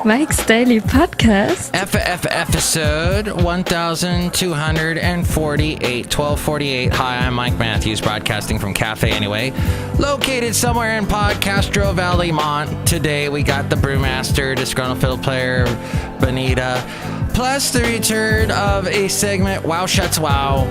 Mike's Daily Podcast. Episode 1248, 1248. Hi, I'm Mike Matthews, broadcasting from Cafe Anyway, located somewhere in Podcastro Valley, Mont. Today we got the Brewmaster, Disgruntled Fiddle Player, Benita, plus the return of a segment, WOW SCHATZ WOW.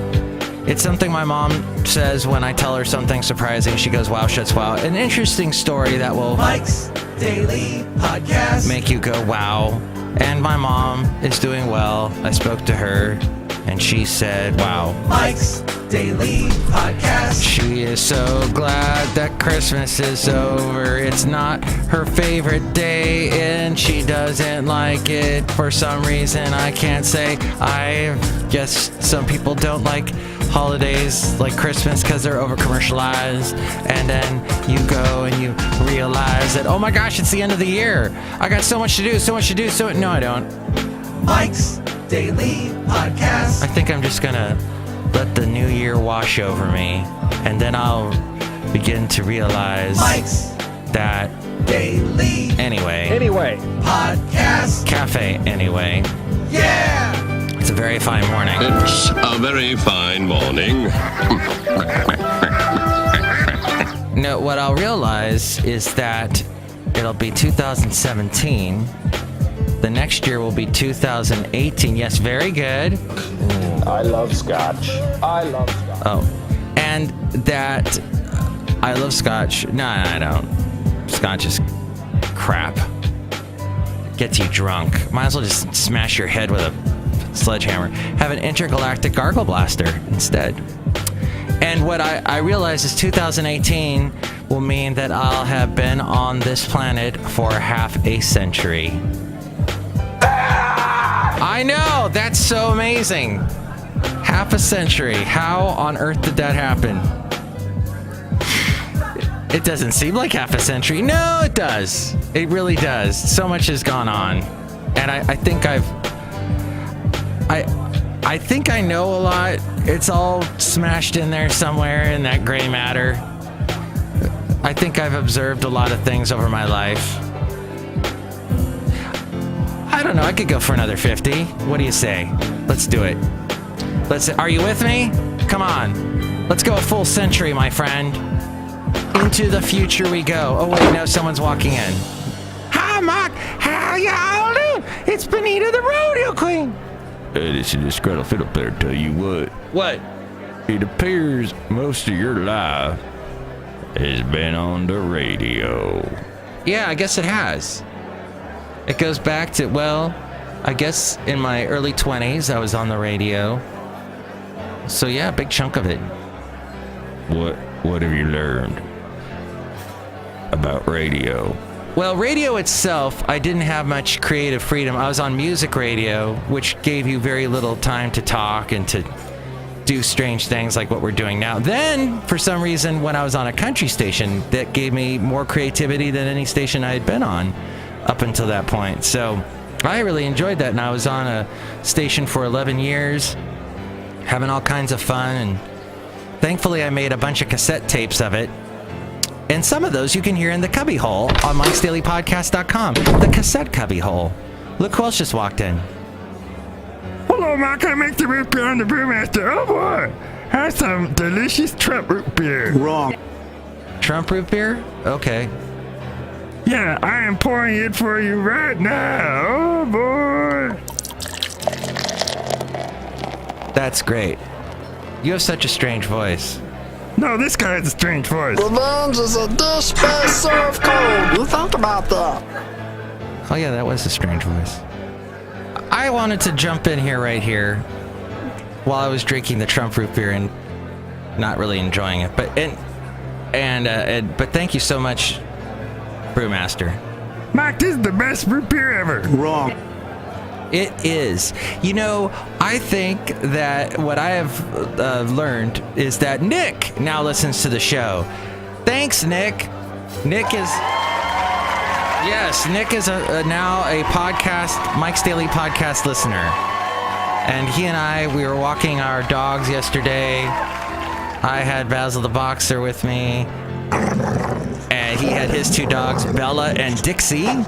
It's something my mom says when I tell her something surprising. She goes, WOW SCHATZ WOW. An interesting story that will Mike's Daily Podcast make you go, wow. And my mom is doing well. I spoke to her, and she said, wow. Mike's Daily Podcast. She is so glad that Christmas is over. It's not her favorite day, and she doesn't like it for some reason. I can't say. I guess some people don't like holidays like Christmas because they're over commercialized, and then you go and you realize that, oh my gosh, it's the end of the year. I got so much to do. No, I don't. Mike's Daily Podcast. I think I'm just gonna let the new year wash over me, and then I'll begin to realize Mike's that Daily anyway Podcast. Cafe Anyway. Yeah! It's a very fine morning. It's a very fine morning. No, what I'll realize is that it'll be 2017. The next year will be 2018. Yes, very good. I love scotch. Oh, and that I love scotch. No, I don't. Scotch is crap. Gets you drunk. Might as well just smash your head with a sledgehammer. Have an intergalactic gargle blaster instead. And what I realize is 2018 will mean that I'll have been on this planet for half a century. I know, that's so amazing. Half a century. How on earth did that happen? It doesn't seem like half a century. No, it does. It really does. So much has gone on. And I think I think I know a lot. It's all smashed in there somewhere in that gray matter. I think I've observed a lot of things over my life. I don't know. I could go for another 50. What do you say? Let's do it. Are you with me? Come on. Let's go a full century, my friend. Into the future we go. Oh, wait, no, someone's walking in. Hi, Mike. How y'all doing? It's Benita, the rodeo queen. This is Disgruntled Fiddle Player. Tell you what? It appears most of your life has been on the radio. Yeah, I guess it has. It goes back to, well, I guess in my early 20s I was on the radio. So yeah, a big chunk of it. What have you learned about radio? Well, radio itself, I didn't have much creative freedom. I was on music radio, which gave you very little time to talk and to do strange things like what we're doing now. Then, for some reason, when I was on a country station, that gave me more creativity than any station I had been on up until that point. So I really enjoyed that, and I was on a station for 11 years, having all kinds of fun, and thankfully I made a bunch of cassette tapes of it. And some of those you can hear in the cubby hole on Mike'sDailyPodcast.com. The cassette cubby hole. Look who else just walked in. Hello, Mike. I make the root beer on the Brewmaster. Oh, boy. Have some delicious Trump root beer. Wrong. Trump root beer? Okay. Yeah, I am pouring it for you right now. Oh, boy. That's great. You have such a strange voice. No, this guy has a strange voice. Revenge is a dish best served cold. You think about that. Oh yeah, that was a strange voice. I wanted to jump in here right here while I was drinking the Trump root beer and not really enjoying it. But thank you so much, Brewmaster. Mike, this is the best root beer ever. Wrong. It is. You know, I think that what I have learned is that Nick now listens to the show. Thanks, Nick. Nick is now a podcast, Mike's Daily Podcast listener. And he and we were walking our dogs yesterday. I had Basil the Boxer with me. And he had his two dogs, Bella and Dixie.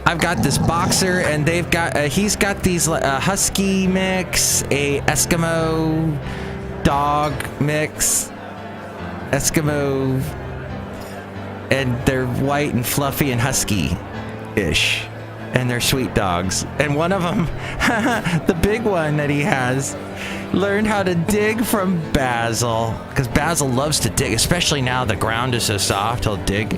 I've got this boxer, and they've got he's got these husky mix, a Eskimo dog mix, Eskimo, and they're white and fluffy and husky-ish, and they're sweet dogs. And one of them, the big one that he has, learned how to dig from Basil, because Basil loves to dig, especially now the ground is so soft. He'll dig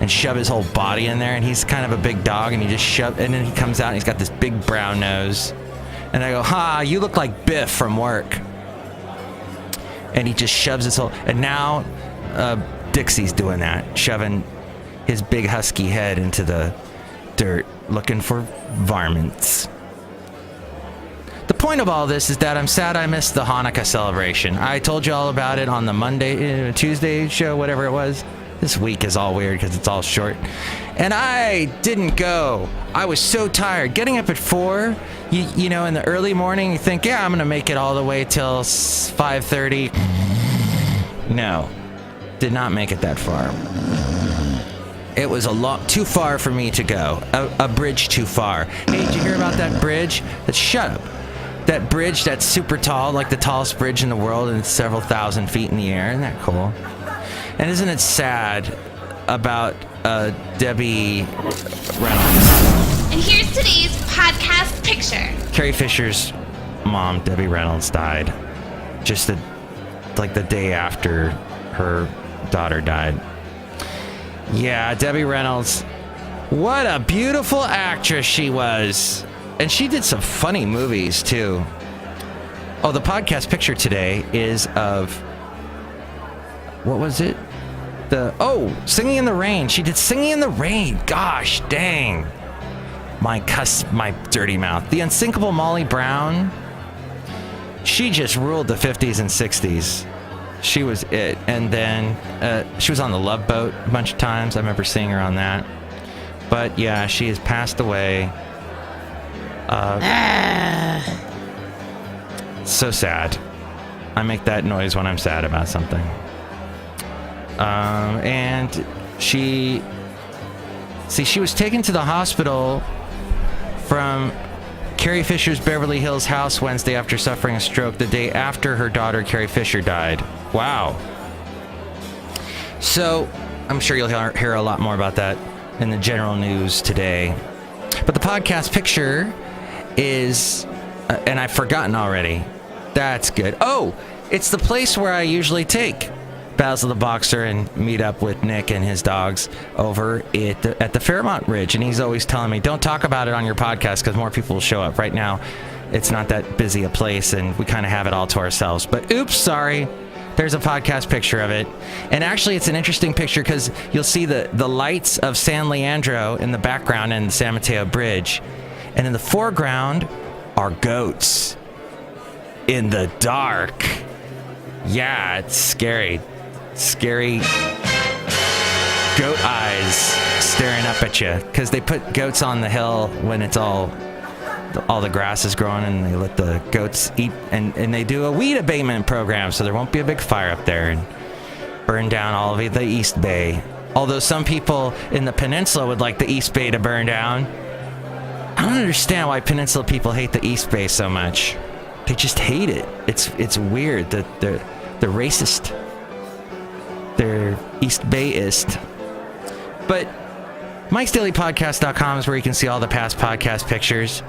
and shove his whole body in there, and he's kind of a big dog, and he just and then he comes out and he's got this big brown nose, and I go, "Ha, you look like Biff from work." And he just shoves his whole, and now Dixie's doing that, shoving his big husky head into the dirt looking for varmints. The point of all this is that I'm sad I missed the Hanukkah celebration. I told you all about it on the Tuesday show, whatever it was. This week is all weird because it's all short. And I didn't go. I was so tired. Getting up at 4, you know, in the early morning, you think, yeah, I'm going to make it all the way till 5:30. No, did not make it that far. It was a lot too far for me to go. A bridge too far. Hey, did you hear about that bridge? Shut up. That bridge that's super tall, like the tallest bridge in the world, and it's several thousand feet in the air. Isn't that cool? And isn't it sad about Debbie Reynolds? And here's today's podcast picture. Carrie Fisher's mom, Debbie Reynolds, died just the day after her daughter died. Yeah, Debbie Reynolds. What a beautiful actress she was. And she did some funny movies, too. Oh, the podcast picture today is of... What was it? Singing in the Rain. She did Singing in the Rain. Gosh, dang. My dirty mouth. The Unsinkable Molly Brown. She just ruled the 50s and 60s. She was it. And then she was on The Love Boat a bunch of times. I remember seeing her on that. But yeah, she has passed away. So sad. I make that noise when I'm sad about something. And she was taken to the hospital from Carrie Fisher's Beverly Hills house Wednesday after suffering a stroke the day after her daughter Carrie Fisher died. Wow. So I'm sure you'll hear a lot more about that in the general news today. But the podcast picture is, and I've forgotten already. That's good. Oh, it's the place where I usually take Basil the Boxer and meet up with Nick and his dogs over at the Fairmont Ridge. And he's always telling me, don't talk about it on your podcast because more people will show up. Right now, it's not that busy a place and we kind of have it all to ourselves. But oops, sorry. There's a podcast picture of it. And actually, it's an interesting picture because you'll see the lights of San Leandro in the background and the San Mateo Bridge. And in the foreground are goats in the dark. Yeah, it's scary. Scary goat eyes staring up at you because they put goats on the hill when it's all the grass is growing, and they let the goats eat, and they do a weed abatement program so there won't be a big fire up there and burn down all of the East Bay. Although some people in the peninsula would like the East Bay to burn down. I don't understand why peninsula people hate the East Bay so much. They just hate it. It's weird that they're racist. They're East Bayist. But Mike'sDailyPodcast.com is where you can see all the past podcast pictures.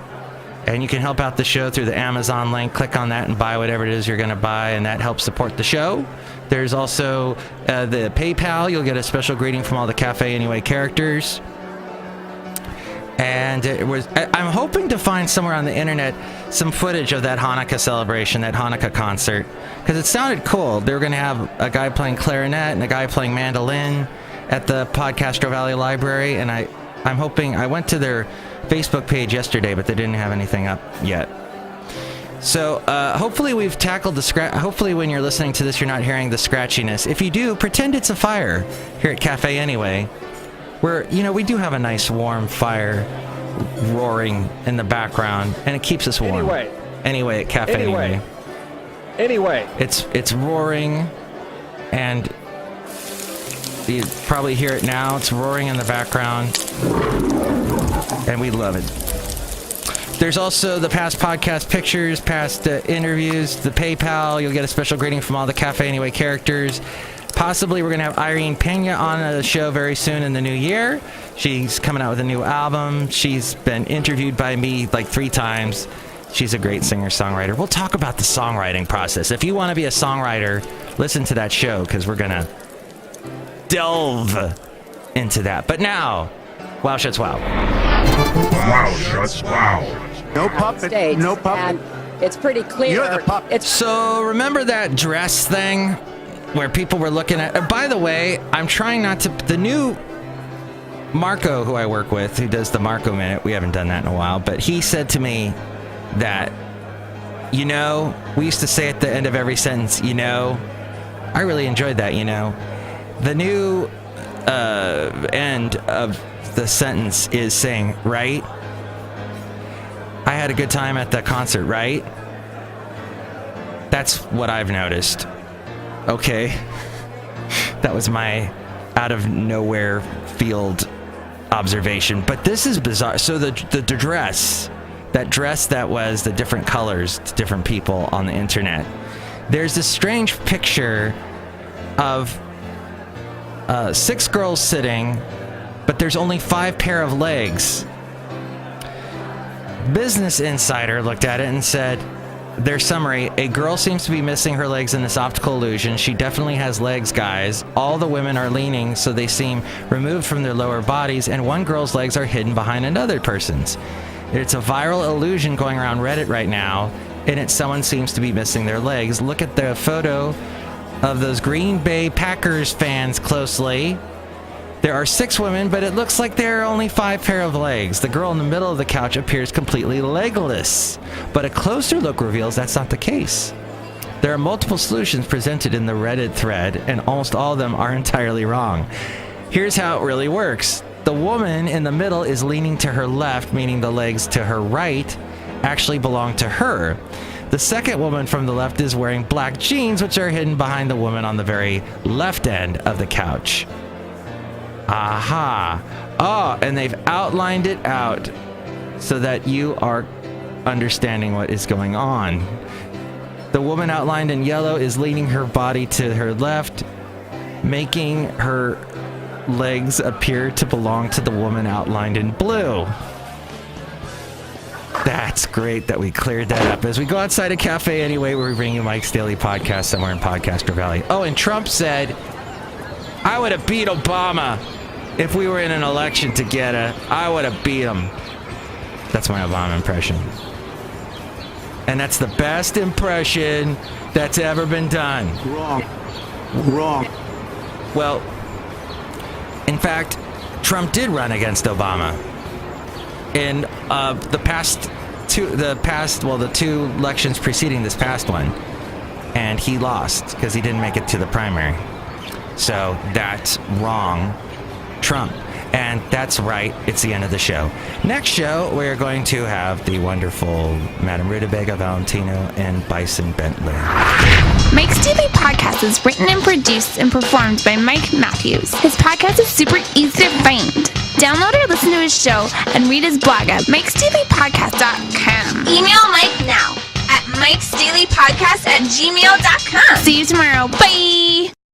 And you can help out the show through the Amazon link. Click on that and buy whatever it is you're going to buy, and that helps support the show. There's also the PayPal. You'll get a special greeting from all the Cafe Anyway characters. And I'm hoping to find somewhere on the internet some footage of that Hanukkah celebration, that Hanukkah concert, because it sounded cool. They were going to have a guy playing clarinet and a guy playing mandolin at the Podcastro Valley Library, and I'm hoping. I went to their Facebook page yesterday, but they didn't have anything up yet. So hopefully we've tackled the hopefully when you're listening to this, you're not hearing the scratchiness. If you do, pretend it's a fire here at Cafe Anyway, where, we do have a nice warm fire roaring in the background, and it keeps us warm. Anyway at Cafe Anyway. It's roaring, and you probably hear it now. It's roaring in the background. And we love it. There's also the past podcast pictures, past interviews, the PayPal. You'll get a special greeting from all the Cafe Anyway characters. Possibly we're going to have Irene Pena on the show very soon in the new year. She's coming out with a new album. She's been interviewed by me like 3 times. She's a great singer-songwriter. We'll talk about the songwriting process. If you want to be a songwriter, listen to that show because we're going to delve into that. But now, Wow Schatz Wow. Wow Schatz Wow. No puppet. No puppet. And it's pretty clear. You're the puppet. So remember that dress thing where people were looking at... by the way, I'm trying not to... The new Marco, who I work with, who does the Marco Minute, we haven't done that in a while, but he said to me that, you know, we used to say at the end of every sentence, you know, I really enjoyed that, you know. The new end of the sentence is saying, right? I had a good time at the concert, right? That's what I've noticed. Okay. That was my out of nowhere field observation. But this is bizarre. So the dress, that dress that was the different colors to different people on the internet. There's this strange picture of 6 girls sitting, but there's only 5 pair of legs. Business Insider looked at it and said, their summary, a girl seems to be missing her legs in this optical illusion. She definitely has legs, guys. All the women are leaning, so they seem removed from their lower bodies, and one girl's legs are hidden behind another person's. It's a viral illusion going around Reddit right now, and someone seems to be missing their legs. Look at the photo of those Green Bay Packers fans closely. There are 6 women, but it looks like there are only 5 pair of legs. The girl in the middle of the couch appears completely legless, but a closer look reveals that's not the case. There are multiple solutions presented in the Reddit thread, and almost all of them are entirely wrong. Here's how it really works. The woman in the middle is leaning to her left, meaning the legs to her right actually belong to her. The second woman from the left is wearing black jeans, which are hidden behind the woman on the very left end of the couch. Aha. Oh, and they've outlined it out so that you are understanding what is going on. The woman outlined in yellow is leaning her body to her left, making her legs appear to belong to the woman outlined in blue. That's great that we cleared that up. As we go outside a cafe anyway, we bring you Mike's Daily Podcast somewhere in Podcaster Valley. Oh, and Trump said, I would have beat Obama if we were in an election together. I would have beat him. That's my Obama impression. And that's the best impression that's ever been done. Wrong. Well, in fact, Trump did run against Obama in the 2 elections preceding this past one, and he lost because he didn't make it to the primary. So that's wrong, Trump. And that's right, it's the end of the show. Next show, we're going to have the wonderful Madame Rootabega, Valentino, and Bison Bentley. Mike's Daily Podcast is written and produced and performed by Mike Matthews. His podcast is super easy to find. Download or listen to his show and read his blog at mikesdailypodcast.com. Email Mike now at mikesdailypodcast@gmail.com. See you tomorrow. Bye!